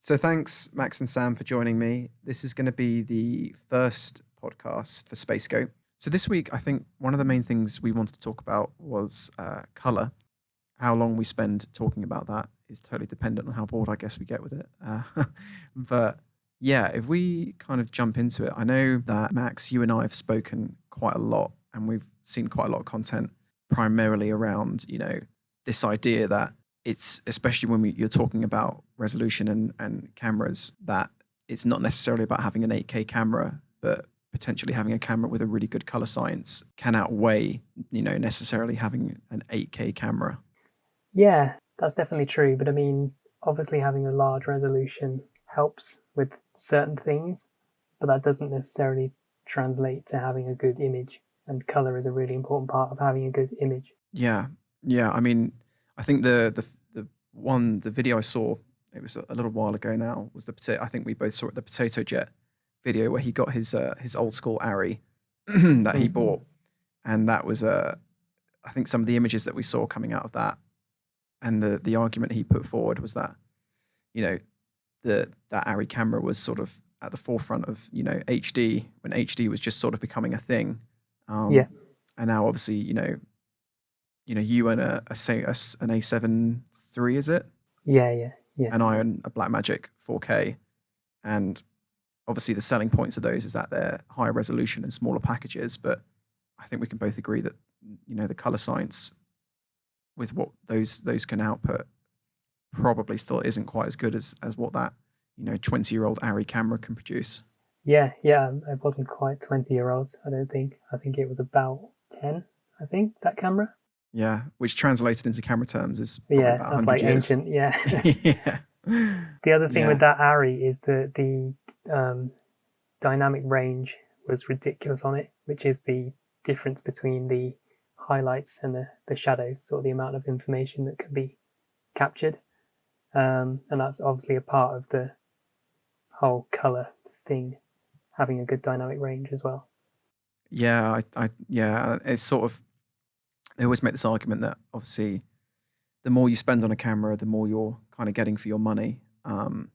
So thanks, Max and Sam, for joining me. This is going to be the first podcast for Spacescope. So this week, I think one of the main things we wanted to talk about was color. How long we spend talking about that is totally dependent on how bored I guess we get with it. But yeah, if we kind of jump into it, I know that Max, you and I have spoken quite a lot and we've seen quite a lot of content primarily around, this idea that it's, especially when you're talking about resolution and cameras, that it's not necessarily about having an 8K camera, but potentially having a camera with a really good color science can outweigh, necessarily having an 8K camera. Yeah, that's definitely true. But I mean, obviously having a large resolution helps with certain things, but that doesn't necessarily translate to having a good image. And color is a really important part of having a good image. Yeah, yeah. I mean, I think the video I saw, it was a little while ago now, was the potato. I think we both saw it, the potato jet video where he got his old school Arri that he bought, and that was I think some of the images that we saw coming out of that, and the argument he put forward was that that Arri camera was sort of at the forefront of HD when HD was just sort of becoming a thing. Yeah. And now obviously you own an A7 III, is it? Yeah. And I own a Blackmagic 4K, and obviously the selling points of those is that they're higher resolution and smaller packages. But I think we can both agree that the color science with what those can output probably still isn't quite as good as what that 20-year-old Arri camera can produce. Yeah. It wasn't quite 20-year-olds, I don't think. I think it was about 10, I think, that camera. Yeah, which translated into camera terms is probably about that's 100 like years. ancient. Yeah. Yeah. The other thing with that Arri is that the dynamic range was ridiculous on it, which is the difference between the highlights and the shadows, sort of the amount of information that can be captured. And that's obviously a part of the whole color thing, having a good dynamic range as well. Yeah, it's sort of, they always make this argument that obviously the more you spend on a camera, the more you're kind of getting for your money. And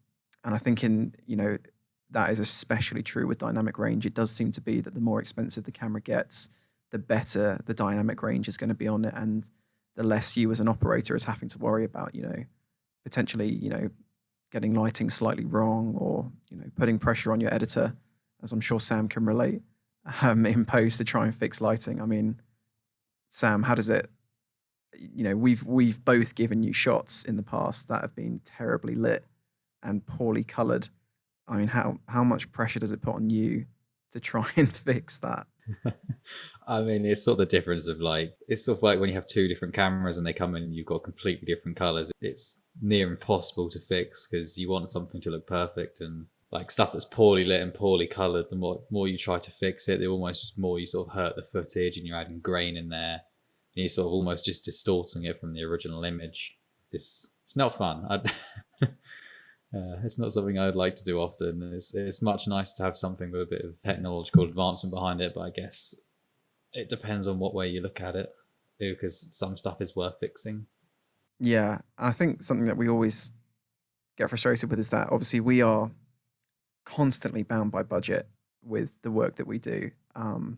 I think that is especially true with dynamic range. It does seem to be that the more expensive the camera gets, the better the dynamic range is going to be on it, and the less you as an operator is having to worry about, potentially, getting lighting slightly wrong, or, putting pressure on your editor, as I'm sure Sam can relate, in post to try and fix lighting. I mean, Sam, how does it, we've both given you shots in the past that have been terribly lit and poorly colored. I mean, how much pressure does it put on you to try and fix that? I mean, it's sort of the difference of it's sort of like when you have two different cameras and they come in and you've got completely different colors. It's near impossible to fix because you want something to look perfect, and like stuff that's poorly lit and poorly colored, the more you try to fix it, the almost more you sort of hurt the footage, and you're adding grain in there, and you're sort of almost just distorting it from the original image. It's not fun. It's not something I'd like to do often. It's much nicer to have something with a bit of technological advancement behind it, but I guess it depends on what way you look at it, because some stuff is worth fixing. Yeah, I think something that we always get frustrated with is that obviously we are constantly bound by budget with the work that we do, and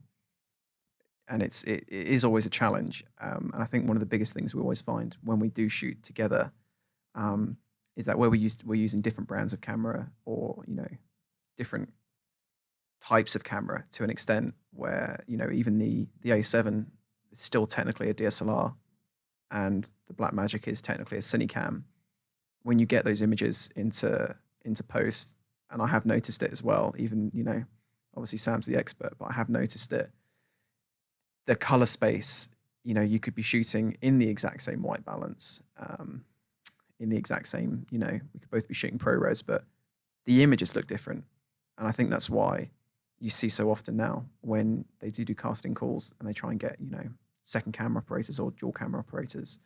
it is always a challenge. And I think one of the biggest things we always find when we do shoot together is that where we're using different brands of camera, or different types of camera to an extent where even the A7 is still technically a DSLR, and the Blackmagic is technically a Cinecam. When you get those images into post, and I have noticed it as well, even obviously Sam's the expert, but I have noticed it, the color space, you could be shooting in the exact same white balance, in the exact same, we could both be shooting ProRes, but the images look different. And I think that's why you see so often now when they do casting calls and they try and get, second camera operators or dual camera operators,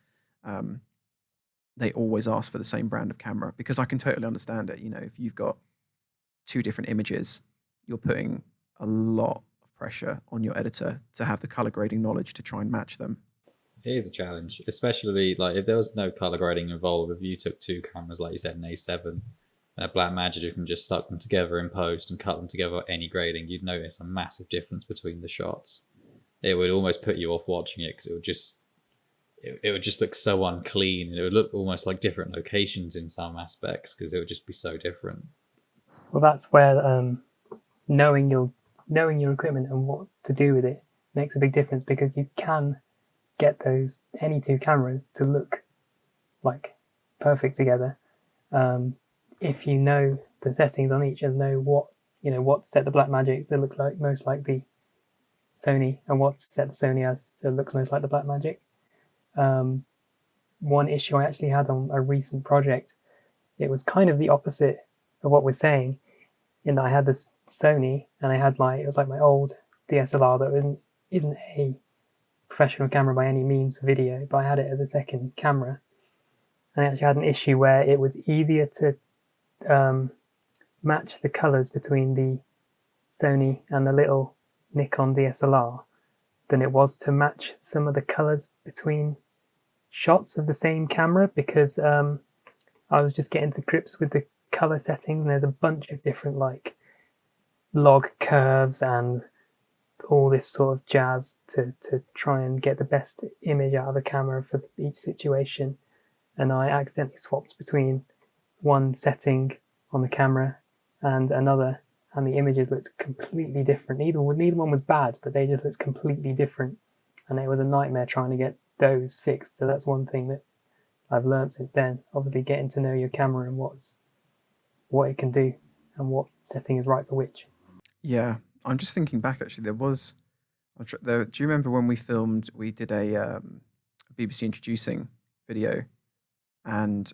they always ask for the same brand of camera, because I can totally understand it. If you've got two different images, you're putting a lot of pressure on your editor to have the color grading knowledge to try and match them. It is a challenge, especially if there was no color grading involved. If you took two cameras, like you said, an A7, and a Blackmagic who can just stuck them together in post and cut them together at any grading, you'd notice a massive difference between the shots. It would almost put you off watching it because it would just look so unclean, and it would look almost like different locations in some aspects because it would just be so different. Well, that's where knowing your equipment and what to do with it makes a big difference, because you can get any two cameras to look like perfect together if you know the settings on each and know what set the Blackmagic so it looks like most like the Sony, and what set the Sony as so it looks most like the Blackmagic. One issue I actually had on a recent project, it was kind of the opposite of what we're saying, in that I had this Sony and I had it was like my old DSLR that isn't a professional camera by any means for video, but I had it as a second camera. And I actually had an issue where it was easier to match the colors between the Sony and the little Nikon DSLR than it was to match some of the colors between shots of the same camera, because I was just getting to grips with the color settings, and there's a bunch of different log curves and all this sort of jazz to try and get the best image out of the camera for each situation. And I accidentally swapped between one setting on the camera and another, and the images looked completely different. Neither one was bad, but they just looked completely different, and it was a nightmare trying to get those fixed. So that's one thing that I've learned since then. Obviously, getting to know your camera and what it can do and what setting is right for which. Yeah, I'm just thinking back. Actually, do you remember when we did a BBC introducing video, and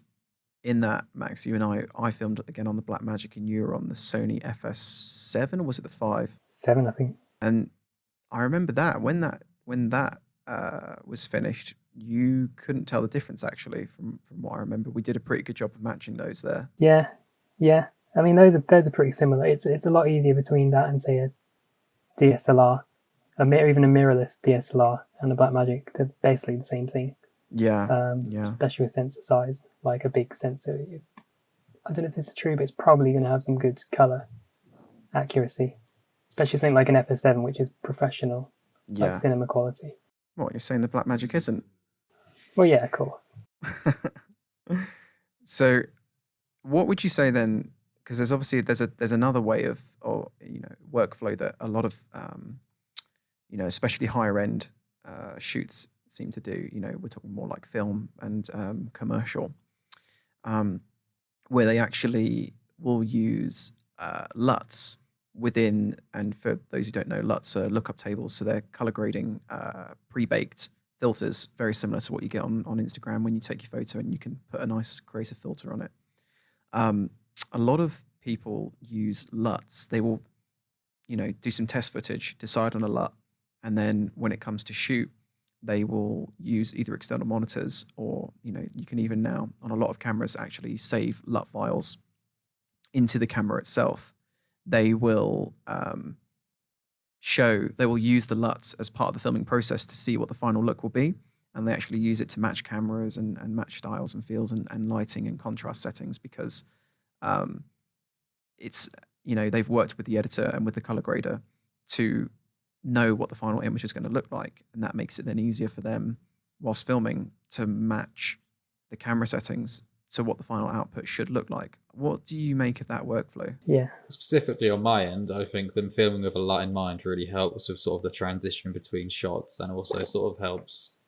in that, Max, you and I filmed again on the Blackmagic, and you were on the Sony FS7, or was it the 5? 7, I think. And I remember that when that was finished, you couldn't tell the difference actually from what I remember. We did a pretty good job of matching those there. Yeah. I mean, those are pretty similar. It's a lot easier between that and say a DSLR, even a mirrorless DSLR and a Blackmagic. They're basically the same thing. Yeah. Especially with sensor size, like a big sensor. I don't know if this is true, but it's probably going to have some good color accuracy, especially something like an FS7, which is professional, like cinema quality. What, you're saying the Blackmagic isn't? Well, yeah, of course. So, what would you say then? Because there's another way of workflow that a lot of especially higher end shoots seem to do. We're talking more like film and commercial, where they actually will use LUTs within. And for those who don't know, LUTs are lookup tables, so they're color grading pre-baked filters, very similar to what you get on Instagram when you take your photo and you can put a nice creative filter on it. A lot of people use LUTs. They will, do some test footage, decide on a LUT, and then when it comes to shoot, they will use either external monitors or, you can even now on a lot of cameras actually save LUT files into the camera itself. They will use the LUTs as part of the filming process to see what the final look will be. And they actually use it to match cameras and match styles and feels and lighting and contrast settings, because it's, they've worked with the editor and with the color grader to know what the final image is going to look like. And that makes it then easier for them whilst filming to match the camera settings to what the final output should look like. What do you make of that workflow? Yeah. Specifically on my end, I think them filming with a LUT in mind really helps with sort of the transition between shots, and also sort of helps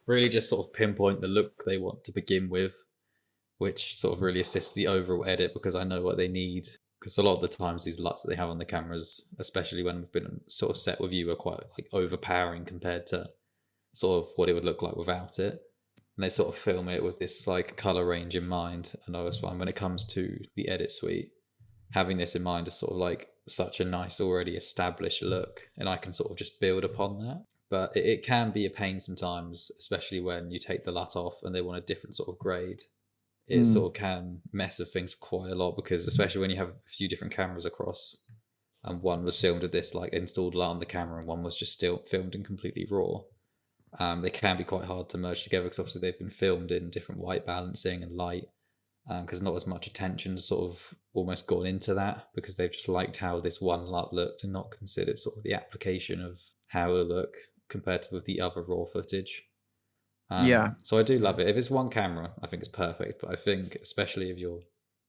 really just sort of pinpoint the look they want to begin with, which sort of really assists the overall edit, because I know what they need. Because a lot of the times these LUTs that they have on the cameras, especially when we've been sort of set with you, are quite overpowering compared to sort of what it would look like without it. And they sort of film it with this color range in mind. And I always find when it comes to the edit suite, having this in mind is sort of such a nice already established look, and I can sort of just build upon that. But it can be a pain sometimes, especially when you take the LUT off and they want a different sort of grade. It sort of can mess with things quite a lot, because especially when you have a few different cameras across, and one was filmed with this installed LUT on the camera and one was just still filmed in completely raw, they can be quite hard to merge together, because obviously they've been filmed in different white balancing and light, because not as much attention sort of almost gone into that, because they've just liked how this one LUT looked and not considered sort of the application of how it look compared to with the other raw footage. Yeah, So I do love it. If it's one camera, I think it's perfect. But I think especially if you're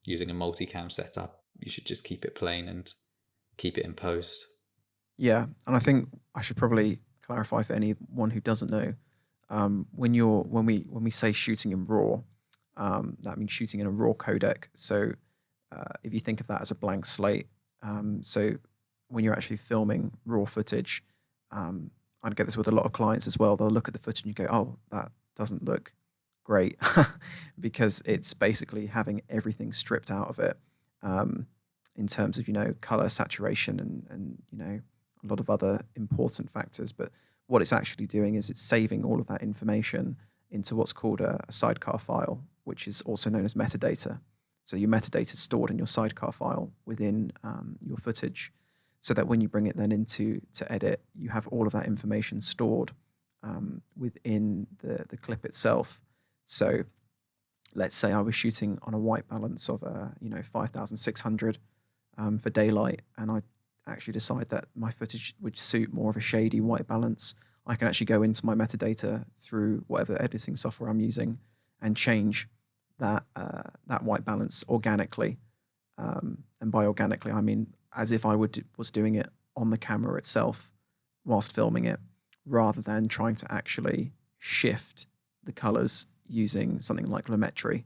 using a multicam setup, you should just keep it plain and keep it in post. yeah, and I think I should probably clarify for anyone who doesn't know. When we say shooting in RAW, that means shooting in a RAW codec. So if you think of that as a blank slate, so when you're actually filming RAW footage, I get this with a lot of clients as well. They'll look at the footage and you go, "Oh, that doesn't look great," because it's basically having everything stripped out of it, in terms of color, saturation, and a lot of other important factors. But what it's actually doing is it's saving all of that information into what's called a sidecar file, which is also known as metadata. So your metadata is stored in your sidecar file within your footage, so that when you bring it then into edit, you have all of that information stored within the clip itself. So let's say I was shooting on a white balance of 5,600 for daylight, and I actually decide that my footage would suit more of a shady white balance. I can actually go into my metadata through whatever editing software I'm using and change that white balance organically. And by organically, I mean as if I was doing it on the camera itself whilst filming it, rather than trying to actually shift the colors using something like Lumetri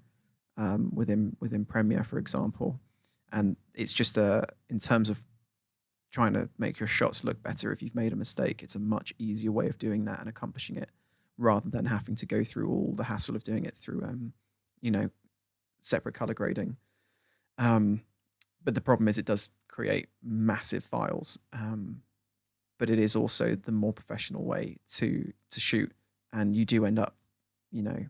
within Premiere, for example. And it's just in terms of trying to make your shots look better, if you've made a mistake, it's a much easier way of doing that and accomplishing it, rather than having to go through all the hassle of doing it through separate color grading. But the problem is it does create massive files. But it is also the more professional way to shoot, and you do end up, I'd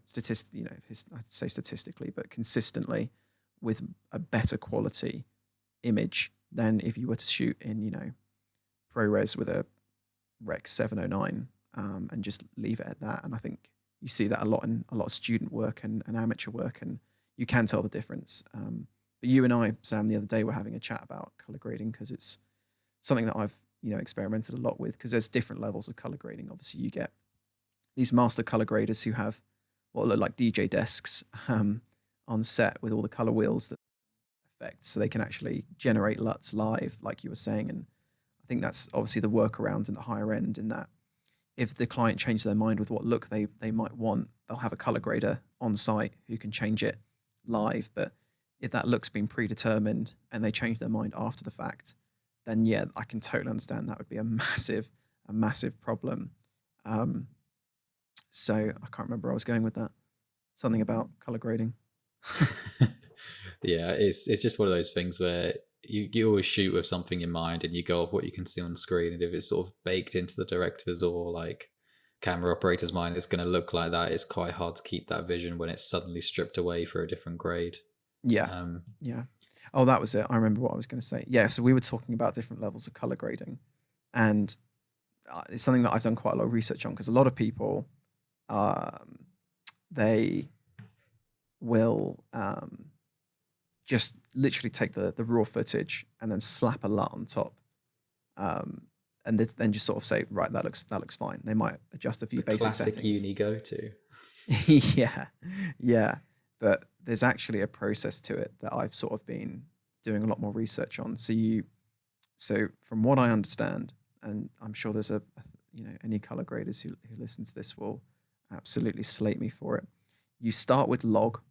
say statistically, but consistently with a better quality image than if you were to shoot in ProRes with a Rec 709 and just leave it at that. And I think you see that a lot in a lot of student work and amateur work, and you can tell the difference. But you and I, Sam, the other day were having a chat about color grading, because it's something that I've experimented a lot with, because there's different levels of color grading. Obviously, you get these master color graders who have what look like DJ desks on set with all the color wheels that affect, so they can actually generate LUTs live, like you were saying. And I think that's obviously the workaround in the higher end, in that if the client changes their mind with what look they might want, they'll have a color grader on site who can change it live. But if that look's been predetermined and they change their mind after the fact, then yeah, I can totally understand that would be a massive problem. So I can't remember where I was going with that. Something about color grading. Yeah, it's just one of those things where you always shoot with something in mind, and you go off what you can see on screen. And if it's sort of baked into the director's or like camera operator's mind, it's going to look like that. It's quite hard to keep that vision when it's suddenly stripped away for a different grade. Yeah. Yeah. Oh, that was it. I remember what I was going to say. Yeah. So we were talking about different levels of color grading, and it's something that I've done quite a lot of research on, because a lot of people, they will just literally take the raw footage and then slap a LUT on top, and then just sort of say, right, that looks fine. They might adjust a few basic classic settings. uni go to. Yeah. But there's actually a process to it that I've sort of been doing a lot more research on. So from what I understand, and I'm sure there's any color graders who listen to this will absolutely slate me for it. You start with log.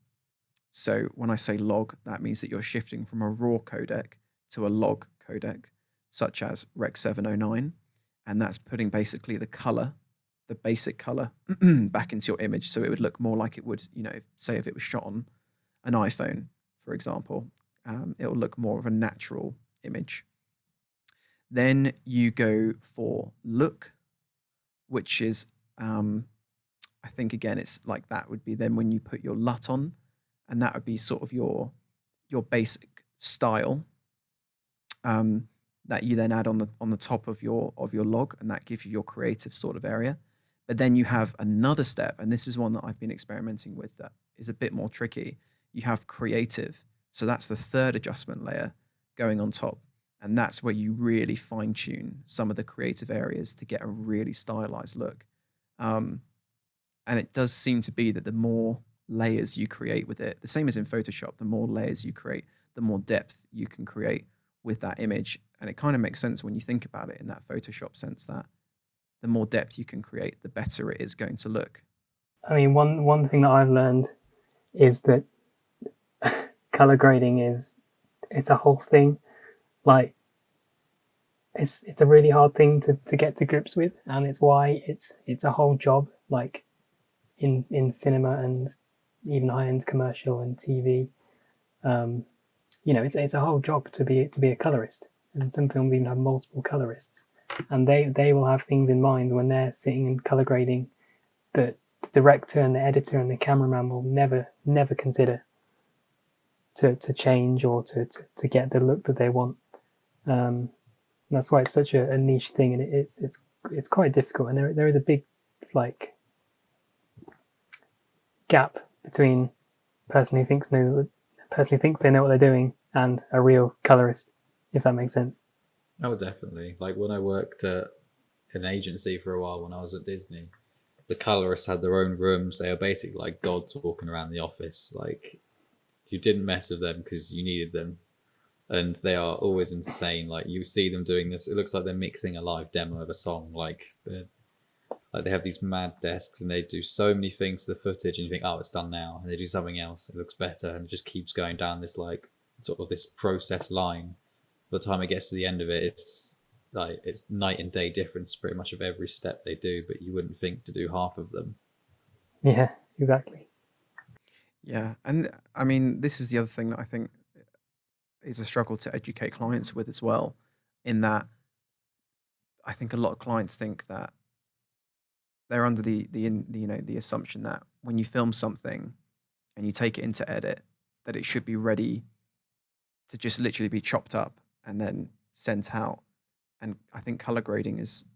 So when I say log, that means that you're shifting from a raw codec to a log codec, such as Rec 709, and that's putting basically the color, the basic color, back into your image, so it would look more like it would, say if it was shot on an iPhone, for example. It'll look more of a natural image. Then you go for look, which is, I think again, it's like that would be then when you put your LUT on, and that would be sort of your basic style that you then add on the top of your log, and that gives you your creative sort of area. But then you have another step, and this is one that I've been experimenting with that is a bit more tricky. you have creative. So that's the third adjustment layer going on top. And that's where you really fine tune some of the creative areas to get a really stylized look. And it does seem to be that the more layers you create with it, the same as in Photoshop, the more layers you create, the more depth you can create with that image. And it kind of makes sense when you think about it in that Photoshop sense, that the more depth you can create, the better it is going to look. I mean, one thing that I've learned is that color grading it's a whole thing. Like, it's a really hard thing to get to grips with, and it's why it's a whole job. Like in cinema and even high end commercial and TV, it's a whole job to be a colorist. And some films even have multiple colorists, and they will have things in mind when they're sitting and color grading that the director and the editor and the cameraman will never consider to change or to get the look that they want. That's why it's such a niche thing, and it's quite difficult. And there is a big like gap between person who thinks they know what they're doing and a real colorist, if that makes sense. Oh, definitely. Like when I worked at an agency for a while when I was at Disney, the colorists had their own rooms. They were basically like gods walking around the office. Like you didn't mess with them because you needed them. And they are always insane. Like you see them doing this, it looks like they're mixing a live demo of a song. Like they have these mad desks and they do so many things to the footage, and you think, oh, it's done now, and they do something else, it looks better, and it just keeps going down this like sort of this process line. By the time it gets to the end of it, it's night and day difference pretty much of every step they do, but you wouldn't think to do half of them. Yeah, exactly. Yeah, and I mean, this is the other thing that I think is a struggle to educate clients with as well, in that I think a lot of clients think that they're under the assumption that when you film something and you take it into edit, that it should be ready to just literally be chopped up and then sent out. And I think color grading is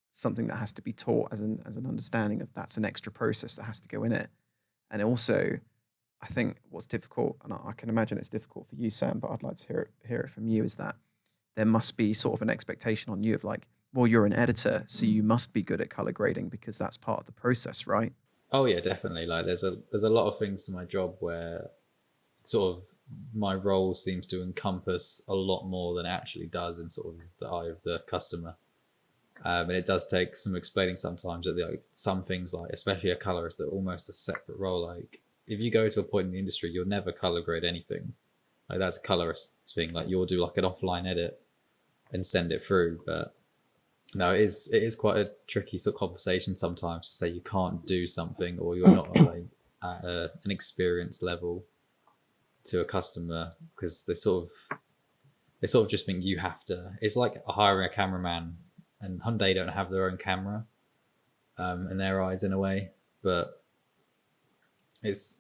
something that has to be taught as an understanding of that's an extra process that has to go in it. And also, I think what's difficult, and I can imagine it's difficult for you, Sam, but I'd like to hear it from you, is that there must be sort of an expectation on you of like, well, you're an editor, so you must be good at color grading because that's part of the process, right? Oh yeah, definitely. Like there's a lot of things to my job where sort of my role seems to encompass a lot more than it actually does in sort of the eye of the customer. And it does take some explaining sometimes that like some things, like especially a colorist, are almost a separate role. Like if you go to a point in the industry, you'll never color grade anything. Like that's a colorist's thing. Like you'll do like an offline edit and send it through. But no, it is quite a tricky sort of conversation sometimes to say you can't do something or you're not like at an experience level to a customer, because they sort of just think you have to. It's like hiring a cameraman, and Hyundai don't have their own camera in their eyes in a way, but it's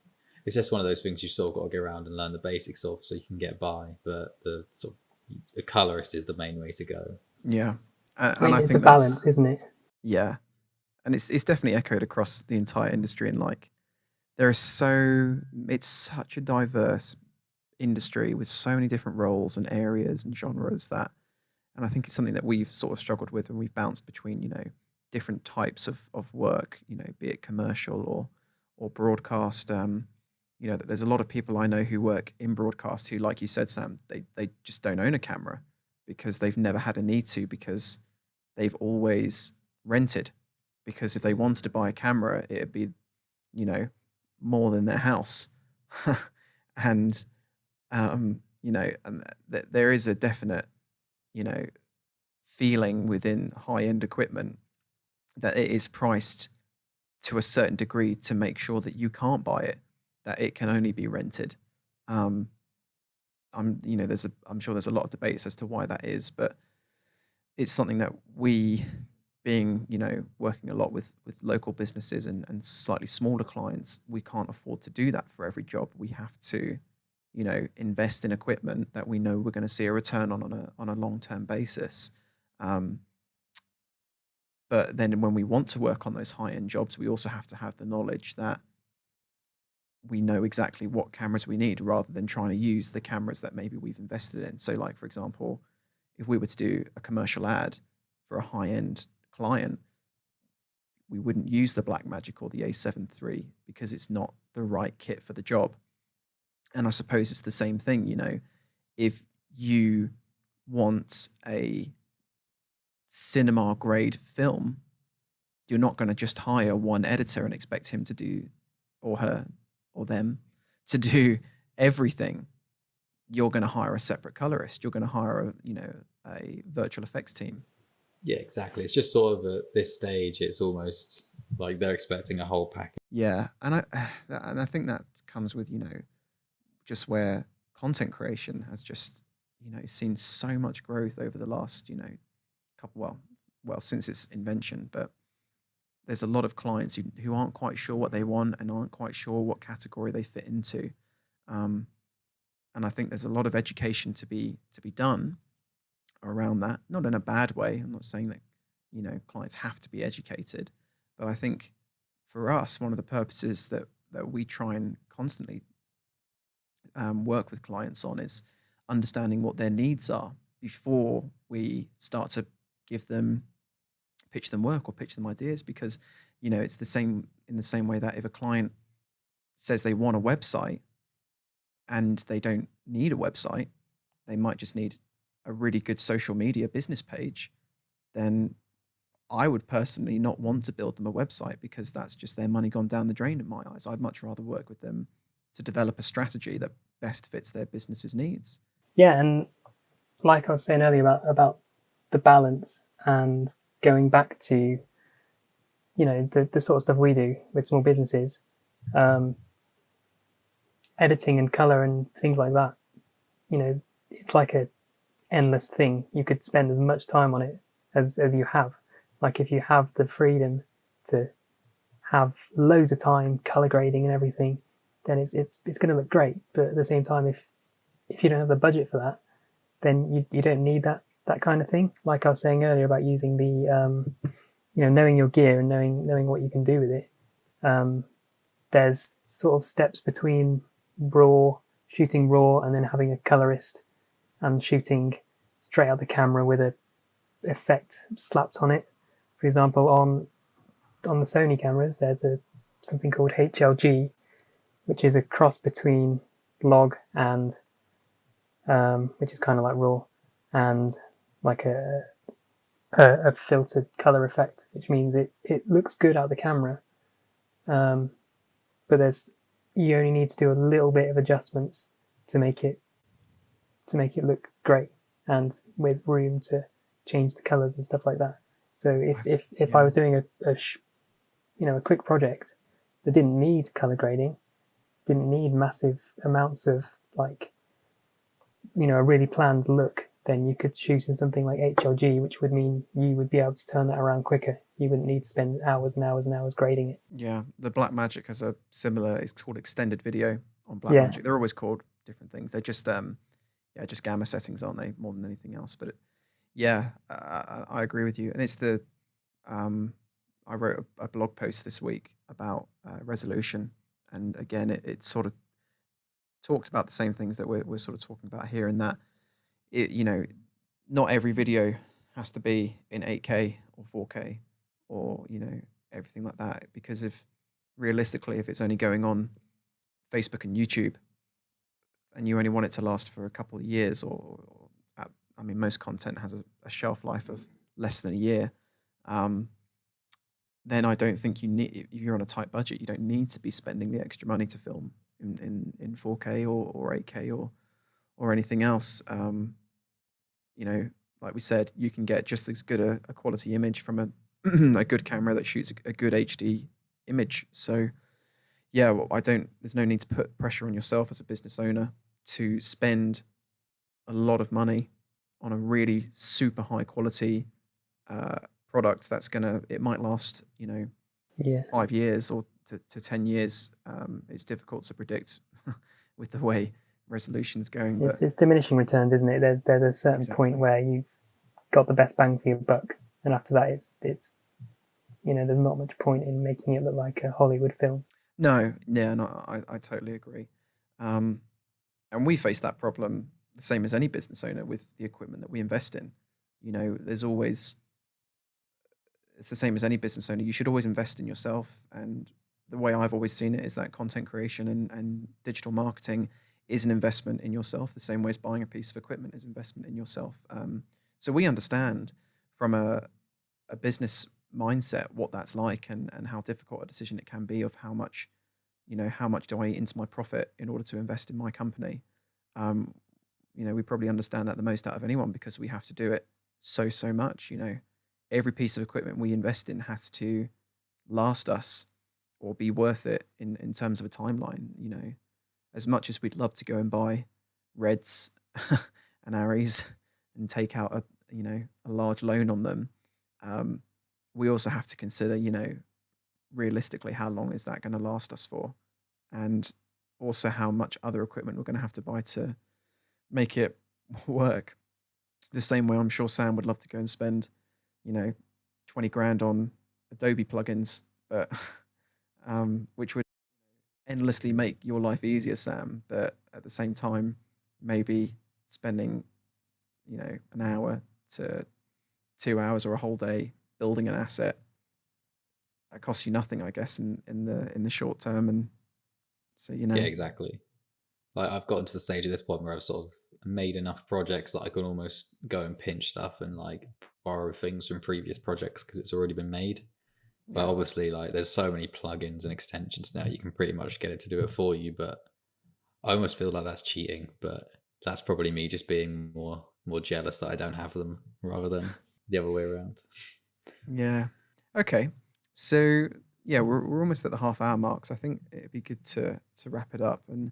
just one of those things you sort of got to get around and learn the basics of so you can get by. But the sort of a colorist is the main way to go. Yeah, I and mean, I it's think a balance, isn't it? yeah, and it's definitely echoed across the entire industry. And like, it's such a diverse industry with so many different roles and areas and genres that, and I think it's something that we've sort of struggled with when we've bounced between, different types of work, be it commercial or broadcast. That there's a lot of people I know who work in broadcast who, like you said, Sam, they just don't own a camera because they've never had a need to, because they've always rented. Because if they wanted to buy a camera, it'd be, you know, more than their house. And there is a definite, you know, feeling within high end equipment that it is priced to a certain degree to make sure that you can't buy it, that it can only be rented. Um, I'm sure there's a lot of debates as to why that is, but it's something that we, being, working a lot with local businesses and slightly smaller clients, we can't afford to do that for every job. We have to, invest in equipment that we know we're going to see a return on a long-term basis. But then when we want to work on those high-end jobs, we also have to have the knowledge that we know exactly what cameras we need rather than trying to use the cameras that maybe we've invested in. So like, for example, if we were to do a commercial ad for a high-end client, we wouldn't use the Blackmagic or the A7 III because it's not the right kit for the job. And I suppose it's the same thing, if you want a cinema grade film, you're not going to just hire one editor and expect him to do, or her or them to do everything. You're going to hire a separate colorist. You're going to hire a virtual effects team. Yeah, exactly. It's just sort of at this stage, it's almost like they're expecting a whole package. Yeah, and I think that comes with just where content creation has just seen so much growth over the last couple since its invention. But there's a lot of clients who aren't quite sure what they want and aren't quite sure what category they fit into. And I think there's a lot of education to be done around that, not in a bad way. I'm not saying that clients have to be educated, but I think for us, one of the purposes that we try and constantly work with clients on is understanding what their needs are before we start to pitch them work or pitch them ideas, because it's the same in the same way that if a client says they want a website and they don't need a website, they might just need a really good social media business page, then I would personally not want to build them a website, because that's just their money gone down the drain in my eyes. I'd much rather work with them to develop a strategy that best fits their business's needs. Yeah, and like I was saying earlier about the balance and going back to the sort of stuff we do with small businesses, editing and color and things like that, it's like a endless thing. You could spend as much time on it as you have. Like, if you have the freedom to have loads of time color grading and everything, then it's going to look great. But at the same time, if you don't have the budget for that, then you don't need that kind of thing. Like I was saying earlier about using the knowing your gear and knowing what you can do with it. There's sort of steps between shooting raw and then having a colorist and shooting straight out the camera with a effect slapped on it. For example, on the Sony cameras, there's something called HLG, which is a cross between log and which is kind of like raw, and like a filtered color effect, which means it looks good out of the camera, but you only need to do a little bit of adjustments to make it look great, and with room to change the colors and stuff like that. So if I was doing a quick project that didn't need color grading, didn't need massive amounts of a really planned look, then you could shoot in something like HLG, which would mean you would be able to turn that around quicker. You wouldn't need to spend hours and hours and hours grading it. Yeah, the Blackmagic has a similar, it's called extended video on Blackmagic. Yeah. They're always called different things. They're just just gamma settings, aren't they, more than anything else? But I agree with you. And it's I wrote a blog post this week about resolution, and again, it sort of talked about the same things that we're sort of talking about here, in that not every video has to be in 8K or 4K or everything like that, because if it's only going on Facebook and YouTube and you only want it to last for a couple of years, most content has a shelf life of less than a year, then I don't think you need, if you're on a tight budget, you don't need to be spending the extra money to film in 4K or 8K or anything else. Like we said, you can get just as good a quality image from a good camera that shoots a good HD image. So there's no need to put pressure on yourself as a business owner to spend a lot of money on a really super high quality product it might last 5 years or to 10 years. It's difficult to predict with the way resolution's going. It's diminishing returns, isn't it? There's a certain point where you've got the best bang for your buck, and after that it's there's not much point in making it look like a Hollywood film. No, yeah, no, I totally agree. Um, and we face that problem the same as any business owner with the equipment that we invest in. You know, there's always it's the same as any business owner. You should always invest in yourself. And the way I've always seen it is that content creation and digital marketing is an investment in yourself, the same way as buying a piece of equipment is investment in yourself. So we understand from a business mindset what that's like and how difficult a decision it can be of how much, how much do I eat into my profit in order to invest in my company. Um, we probably understand that the most out of anyone because we have to do it so much. Every piece of equipment we invest in has to last us or be worth it in terms of a timeline. As much as we'd love to go and buy Reds and Aries and take out a large loan on them, um, we also have to consider, realistically, how long is that going to last us for, and also how much other equipment we're going to have to buy to make it work. The same way I'm sure Sam would love to go and spend, 20 grand on Adobe plugins, but which would endlessly make your life easier, Sam. But at the same time, maybe spending, an hour to 2 hours or a whole day building an asset that costs you nothing, I guess, in the short term. And so, Yeah, exactly. Like I've gotten to the stage at this point where I've sort of made enough projects that I can almost go and pinch stuff and like borrow things from previous projects because it's already been made. But yeah, obviously, like there's so many plugins and extensions now, you can pretty much get it to do it for you. But I almost feel like that's cheating. But that's probably me just being more jealous that I don't have them rather than the other way around. yeah. Okay. So yeah, we're almost at the half-hour mark. So I think it'd be good to wrap it up. And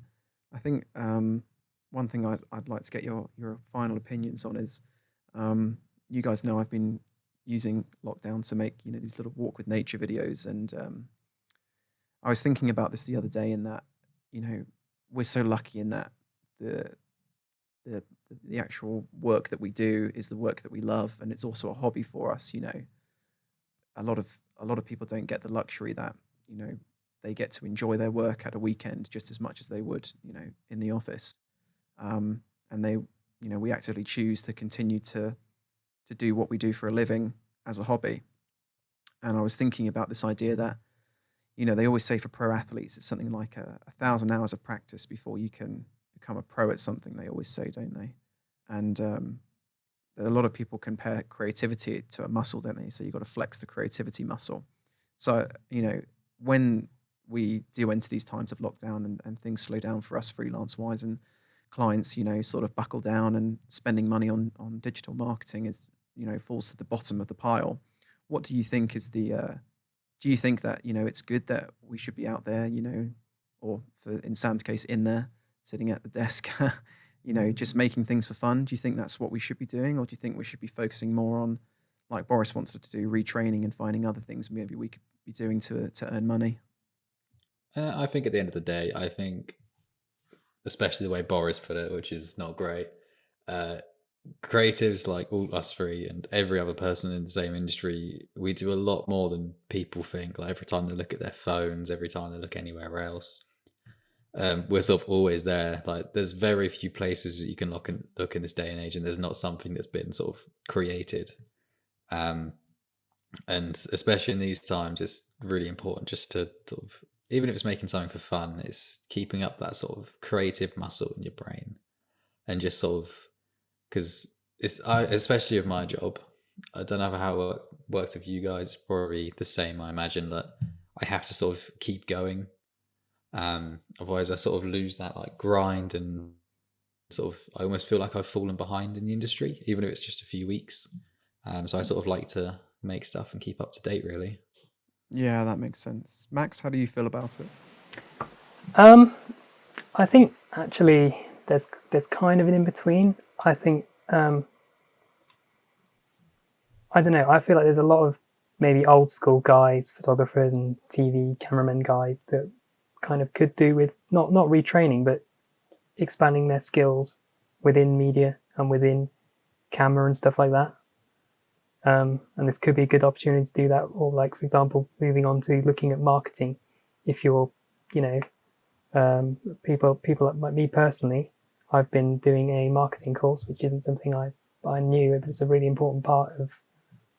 I think one thing I'd like to get your final opinions on is, you guys know I've been using lockdown to make these little walk with nature videos, and I was thinking about this the other day, in that we're so lucky in that the the the actual work that we do is the work that we love, and it's also a hobby for us. A lot of people don't get the luxury that they get to enjoy their work at a weekend just as much as they would in the office. And we actively choose to continue to do what we do for a living as a hobby. And I was thinking about this idea that they always say for pro athletes it's something like 1,000 hours of practice before you can become a pro at something. They always say, don't they? And a lot of people compare creativity to a muscle, don't they? So you've got to flex the creativity muscle. So, when we do enter these times of lockdown, and things slow down for us freelance wise, and clients, sort of buckle down, and spending money on digital marketing is, falls to the bottom of the pile. What do you think is do you think that, it's good that we should be out there, or in Sam's case, in there, sitting at the desk, just making things for fun? Do you think that's what we should be doing? Or do you think we should be focusing more on, like Boris wants us to do, retraining and finding other things maybe we could be doing to earn money? I think at the end of the day, I think, especially the way Boris put it, which is not great, uh, creatives like all us three and every other person in the same industry, we do a lot more than people think. Like every time they look at their phones, every time they look anywhere else, we're sort of always there. Like there's very few places that you can look in this day and age, and there's not something that's been sort of created. Um, and especially in these times, it's really important just to sort of, even if it's making something for fun, it's keeping up that sort of creative muscle in your brain, and just sort of, because especially with my job, I don't know how it works with you guys. It's probably the same. I imagine that I have to sort of keep going. Otherwise, I sort of lose that like grind, and sort of I almost feel like I've fallen behind in the industry, even if it's just a few weeks. So I sort of like to make stuff and keep up to date, really. Yeah, that makes sense. Max, how do you feel about it? I think actually there's kind of an in between. I think I don't know. I feel like there's a lot of maybe old school guys, photographers and TV cameramen guys that kind of could do with not retraining, but expanding their skills within media and within camera and stuff like that. And this could be a good opportunity to do that. Or like, for example, moving on to looking at marketing. If you're people like me personally, I've been doing a marketing course, which isn't something I knew, but it's a really important part of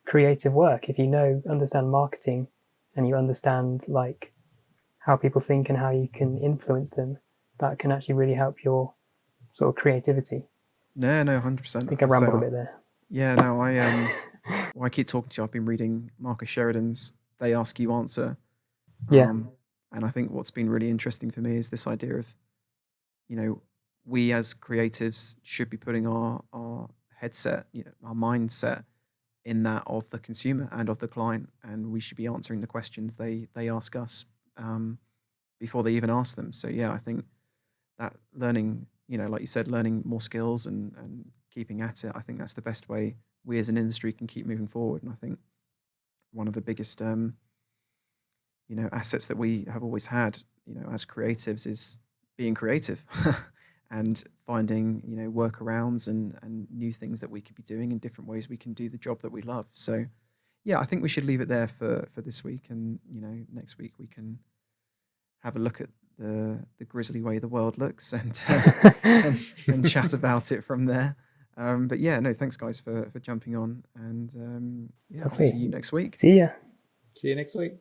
creative work. If you understand marketing, and you understand like how people think and how you can influence them, that can actually really help your sort of creativity. No, 100%. I think I rambled a bit there. Yeah, no, I keep talking to you. I've been reading Marcus Sheridan's They Ask You Answer. Yeah. And I think what's been really interesting for me is this idea of, we as creatives should be putting our headset, our mindset in that of the consumer and of the client, and we should be answering the questions they ask us before they even ask them. So yeah, I think that learning, like you said, learning more skills and keeping at it, I think that's the best way we as an industry can keep moving forward. And I think one of the biggest assets that we have always had, as creatives, is being creative and finding, workarounds and new things that we could be doing in different ways we can do the job that we love. So yeah, I think we should leave it there for this week. And, next week we can have a look at the grisly way the world looks and chat about it from there. But yeah, no, thanks guys for jumping on, and I'll see you next week. See ya. See you next week.